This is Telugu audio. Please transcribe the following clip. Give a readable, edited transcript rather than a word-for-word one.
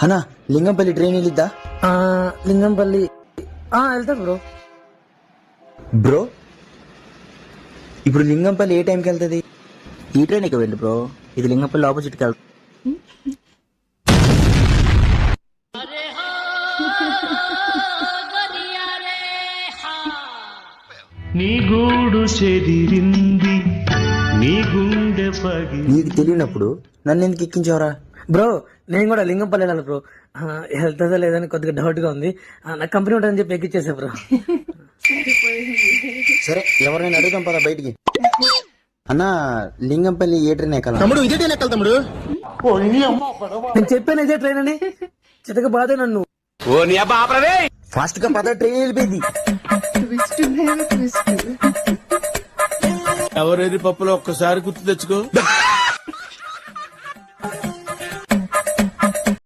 అన్నా లింగంపల్లి ట్రైన్ వెళ్ళిద్దా? లింగంపల్లి వెళ్తా బ్రో. బ్రో ఇప్పుడు లింగంపల్లి ఏ టైంకి వెళ్తుంది? ఈ ట్రైన్కి వెళ్ళు బ్రో, ఇది లింగంపల్లి ఆపోజిట్కి వెళ్తా. నీ గూడు చెదిరింది, నీ గుండె పగి. నీకు తెలియనప్పుడు నన్ను ఎందుకు ఎక్కించావరా? బ్రో నేను కూడా లింగంపల్లి వెళ్ళాలి బ్రో. వెళ్తుందా లేదని కొద్దిగా డౌట్ గా ఉంది. నాకు కంపెనీ ఉంటుందని చెప్పి ఎక్కిచ్చేసా బ్రో. సరే ఎవరైనా అడుగుదాం పదా బయటికి. అన్నా లింగంపల్లి ఏ ట్రైన్ ఎక్కాలి? తమ్ముడు ఇదే ట్రైన్ ఎక్కాలి తమ్ముడు. నేను చెప్పాను ఇదే ట్రైన్ అని, చితక బాధే నన్ను. ఫాస్ట్ గా పద, ట్రైన్ వెళ్ళిపోయింది. ఎవరేది పప్పులో ఒక్కసారి గుర్తు తెచ్చుకో.